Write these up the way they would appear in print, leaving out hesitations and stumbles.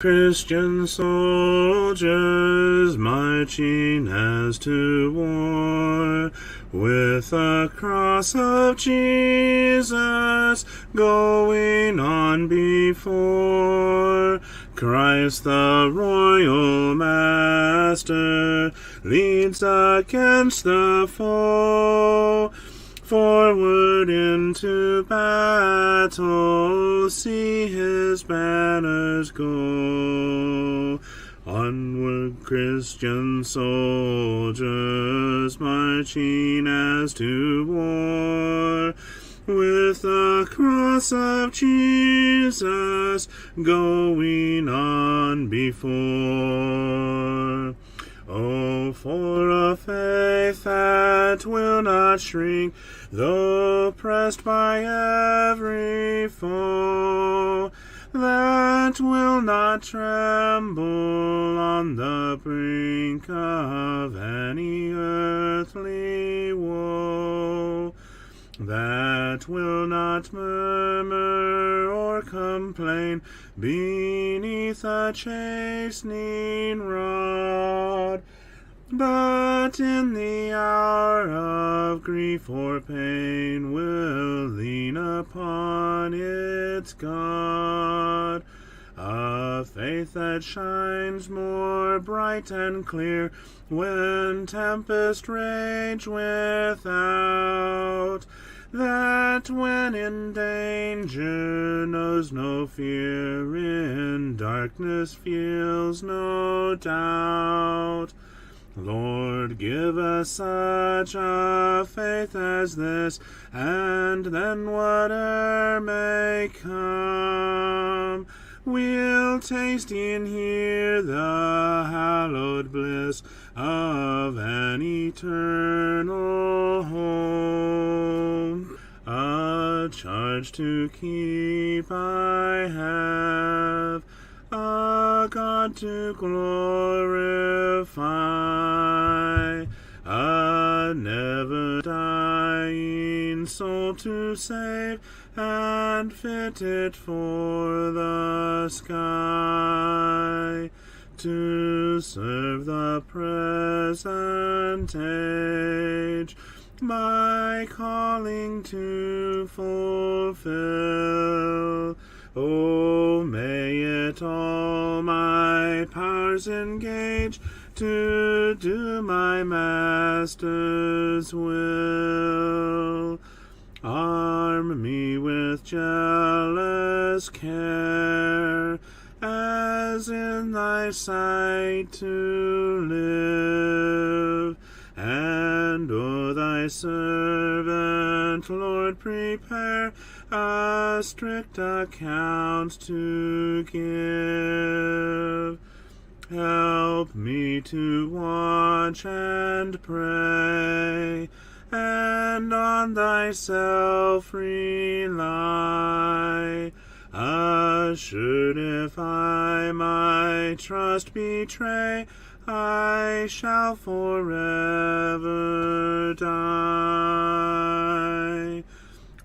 Christian soldiers marching as to war, with the cross of Jesus going on before. Christ the royal master leads against the foe. Forward into battle, see his banners go. Onward, Christian soldiers, marching as to war, with the cross of Jesus going on before. Oh, for a faith that will not shrink, though pressed by every foe, that will not tremble on the brink of any earthly woe, that will not murmur or complain beneath a chastening rod, but in the hour of grief or pain will lean upon its God. A faith that shines more bright and clear when tempest rage without, that when in danger knows no fear, in darkness feels no doubt. Lord, give us such a faith as this, and then whate'er may come, we'll taste and hear the hallowed bliss of an eternal home. A charge to keep I have, a God to glorify, a never-dying soul to save, and fit it for the sky, to serve the present age, my calling to fulfill. Oh, may it all my powers engage to do my Master's will. Arm me with jealous care, as in thy sight to live, and o'er thy servant, Lord, prepare a strict account to give. Help me to watch and pray, and on thyself rely, assured if I my trust betray, I shall forever die.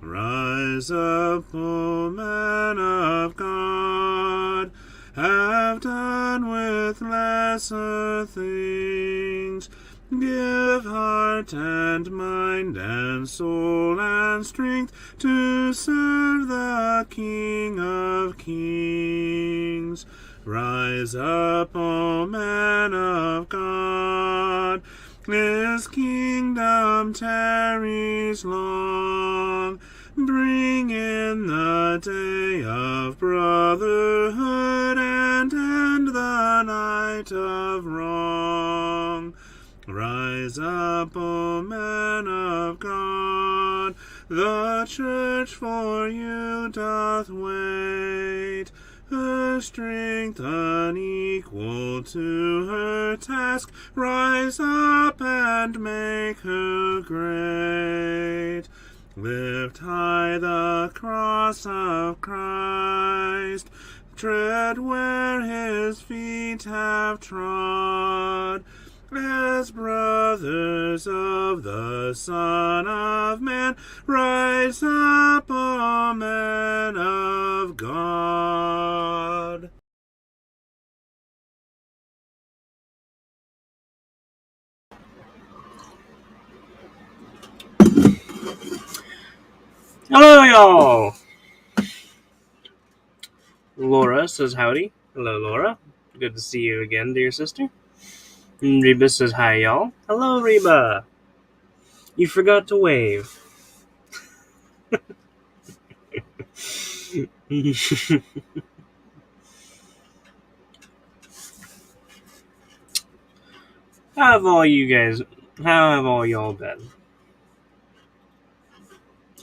Rise up, O man of God, have done with lesser things, give heart and mind and soul and strength to serve the King of Kings. Rise up, O man of God, his kingdom tarries long. Bring in the day of brotherhood and end the night of wrong. Rise up, O man of God, the church for you doth wait, her strength unequal to her task. Rise up and make her great. Lift high the cross of Christ, tread where his feet have trod, as brothers of the Son of Man, rise up, O men of God. Hello, y'all! Laura says howdy. Hello, Laura. Good to see you again, dear sister. And Reba says hi, y'all. Hello, Reba. You forgot to wave. How have all y'all been?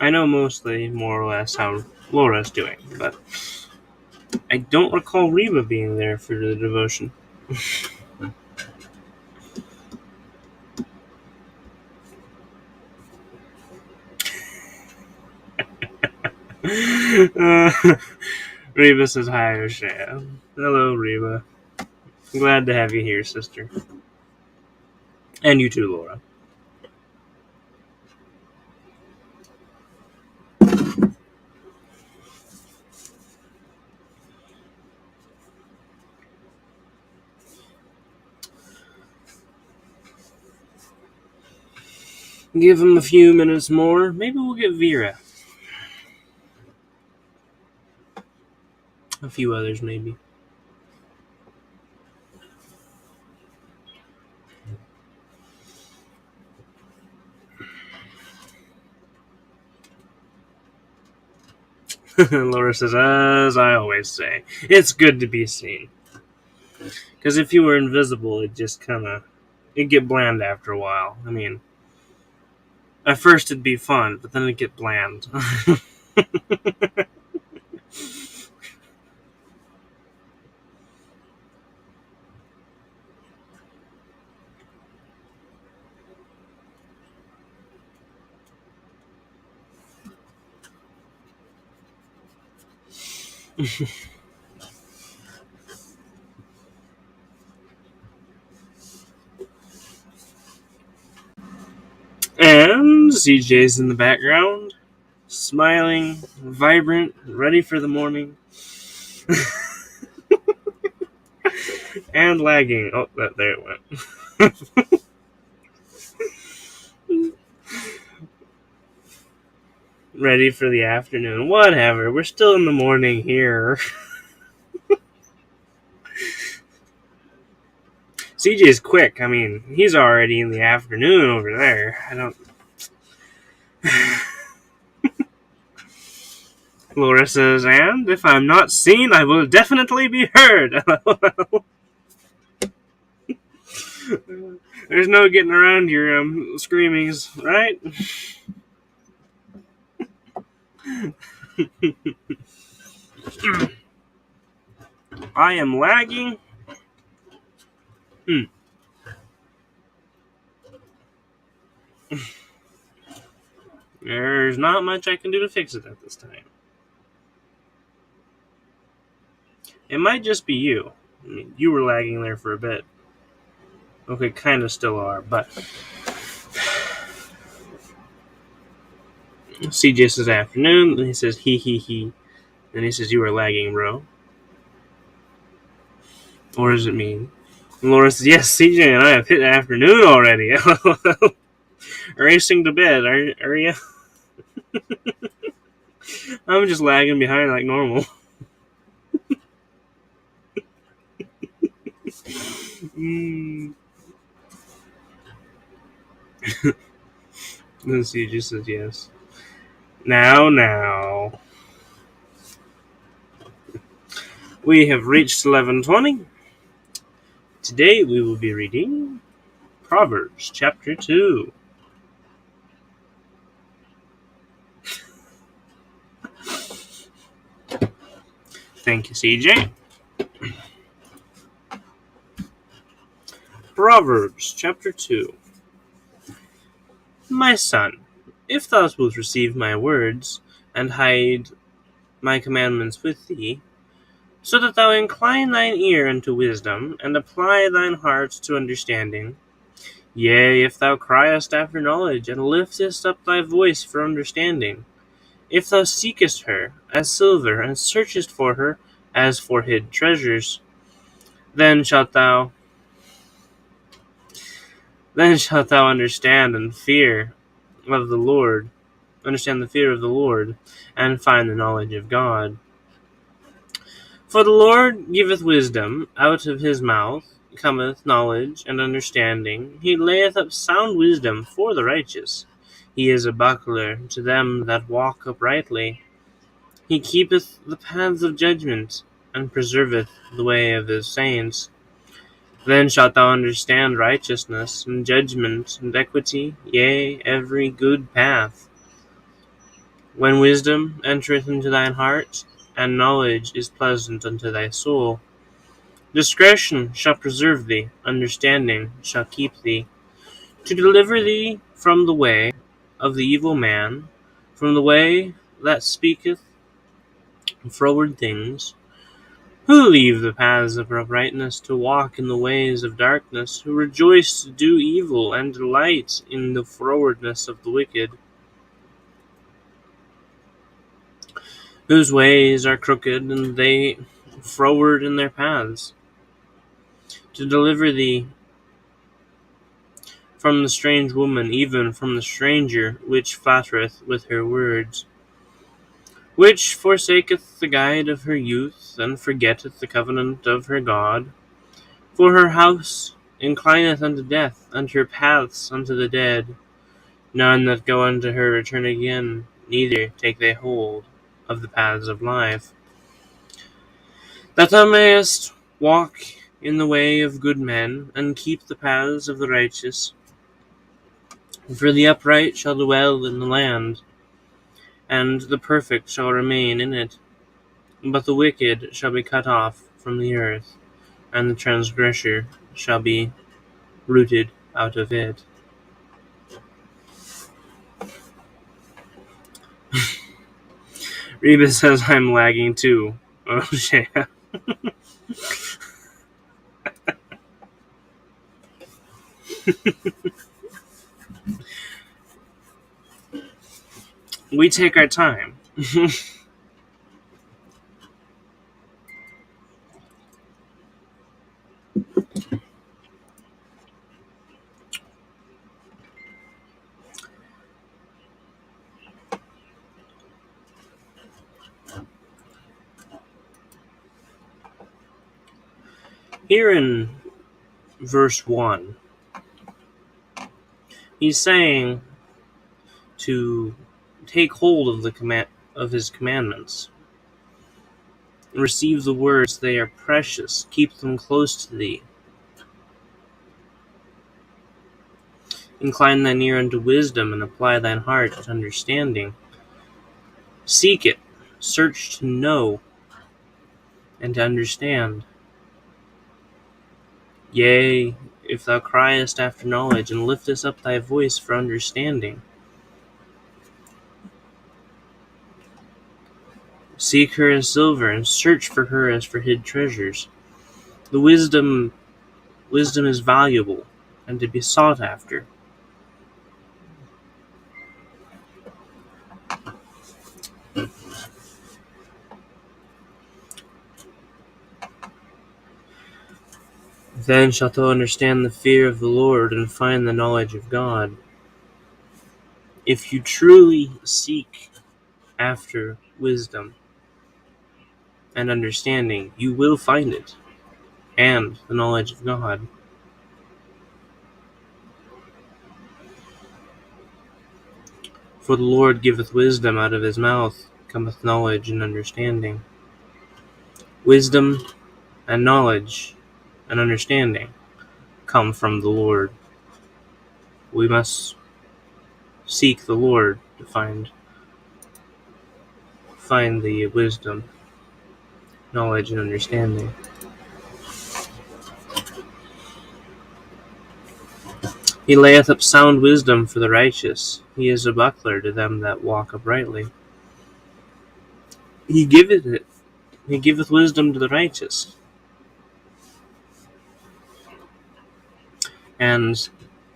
I know mostly, more or less, how Laura's doing, but I don't recall Reba being there for the devotion. uh, Reba says hi, Oshea. Hello, Reba. Glad to have you here, sister. And you too, Laura. Give him a few minutes more. Maybe we'll get Vera. A few others, maybe. Laura says, as I always say, it's good to be seen. Because if you were invisible, it'd get bland after a while. I mean, at first it'd be fun, but then it'd get bland. And CJ's in the background, smiling, vibrant, ready for the morning. And lagging. Oh, there it went. Ready for the afternoon. Whatever. We're still in the morning here. CJ's quick. I mean, he's already in the afternoon over there. I don't. Laura says, and if I'm not seen, I will definitely be heard. There's no getting around your screamings, right? I am lagging. There's not much I can do to fix it at this time. It might just be you. I mean, you were lagging there for a bit. Okay, kind of still are, but CJ says afternoon, and he says he. Then he says you were lagging, bro. Or does it mean? And Laura says, yes, CJ and I have hit afternoon already. Racing to bed, are you? I'm just lagging behind like normal. Then CJ says yes. Now. We have reached 11:20. Today we will be reading Proverbs chapter 2. Thank you, CJ. Proverbs chapter 2. My son, if thou wilt receive my words, and hide my commandments with thee, so that thou incline thine ear unto wisdom, and apply thine heart to understanding, yea, if thou criest after knowledge, and liftest up thy voice for understanding, if thou seekest her as silver, and searchest for her as for hid treasures, then shalt thou understand and fear of the Lord, understand the fear of the Lord, and find the knowledge of God. For the Lord giveth wisdom, out of his mouth cometh knowledge and understanding. He layeth up sound wisdom for the righteous. He is a buckler to them that walk uprightly. He keepeth the paths of judgment, and preserveth the way of his saints. Then shalt thou understand righteousness, and judgment, and equity, yea, every good path. When wisdom entereth into thine heart, and knowledge is pleasant unto thy soul, discretion shall preserve thee, understanding shall keep thee, to deliver thee from the way of the evil man, from the way that speaketh froward things, who leave the paths of uprightness to walk in the ways of darkness, who rejoice to do evil and delight in the frowardness of the wicked, whose ways are crooked, and they froward in their paths, to deliver thee from the strange woman, even from the stranger which flattereth with her words, which forsaketh the guide of her youth, and forgetteth the covenant of her God. For her house inclineth unto death, and her paths unto the dead. None that go unto her return again, neither take they hold of the paths of life. That thou mayest walk in the way of good men, and keep the paths of the righteous. For the upright shall dwell in the land, and the perfect shall remain in it. But the wicked shall be cut off from the earth, and the transgressor shall be rooted out of it. Reba says I'm lagging too. Oshea. We take our time. Here in verse 1, he's saying to take hold of his commandments. Receive the words, they are precious. Keep them close to thee. Incline thine ear unto wisdom, and apply thine heart to understanding. Seek it, search to know, and to understand. Yea, if thou criest after knowledge, and liftest up thy voice for understanding. Seek her as silver, and search for her as for hid treasures. The wisdom is valuable, and to be sought after. Then shalt thou understand the fear of the Lord, and find the knowledge of God. If you truly seek after wisdom and understanding, you will find it, and the knowledge of God. For the Lord giveth wisdom, out of his mouth cometh knowledge and understanding. Wisdom and knowledge and understanding come from the Lord. We must seek the Lord to find the wisdom, knowledge, and understanding. He layeth up sound wisdom for the righteous. He is a buckler to them that walk uprightly. He giveth it. He giveth wisdom to the righteous. And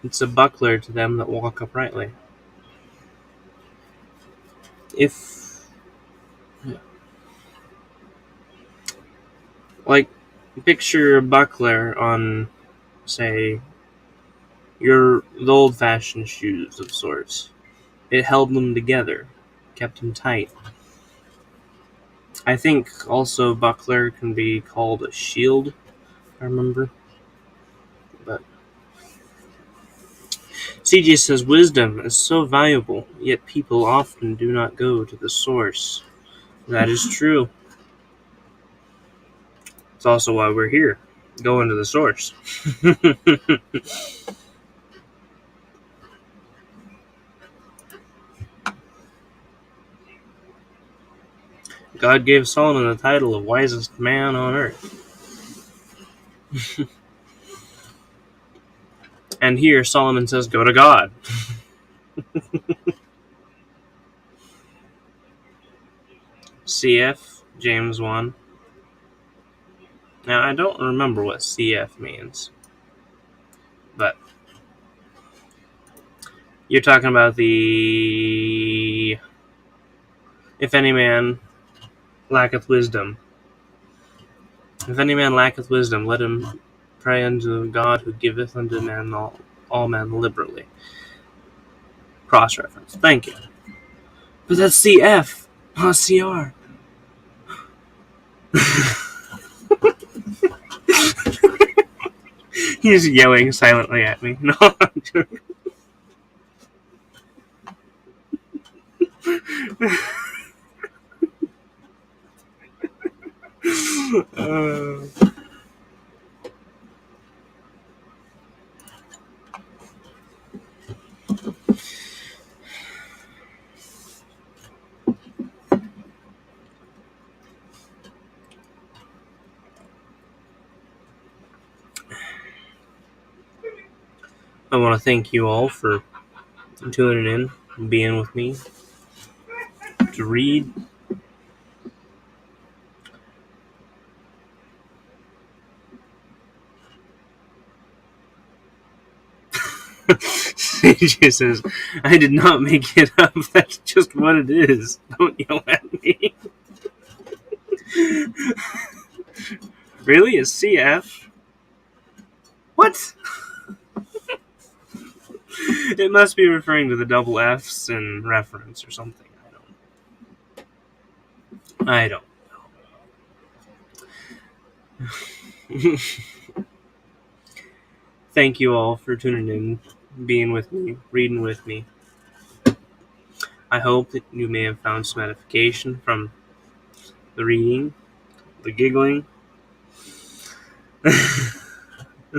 it's a buckler to them that walk uprightly. Picture a buckler on, say, the old-fashioned shoes of sorts. It held them together, kept them tight. I think also buckler can be called a shield, I remember. But CJ says wisdom is so valuable, yet people often do not go to the source. That is true. It's also why we're here, going to the source. God gave Solomon the title of wisest man on earth. And here Solomon says, go to God. CF, James 1. Now, I don't remember what CF means. But you're talking about the... If any man lacketh wisdom. If any man lacketh wisdom, let him pray unto God who giveth unto men all men liberally. Cross-reference. Thank you. But that's CF, not CR. He's yelling silently at me. No, I'm joking. I want to thank you all for tuning in and being with me to read. CJ says, I did not make it up. That's just what it is. Don't yell at me. Really? It's CF? What? It must be referring to the double F's in reference or something. I don't know. Thank you all for tuning in, being with me, reading with me. I hope that you may have found some edification from the reading, the giggling, and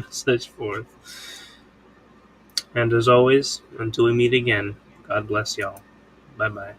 such forth. And as always, until we meet again, God bless y'all. Bye-bye.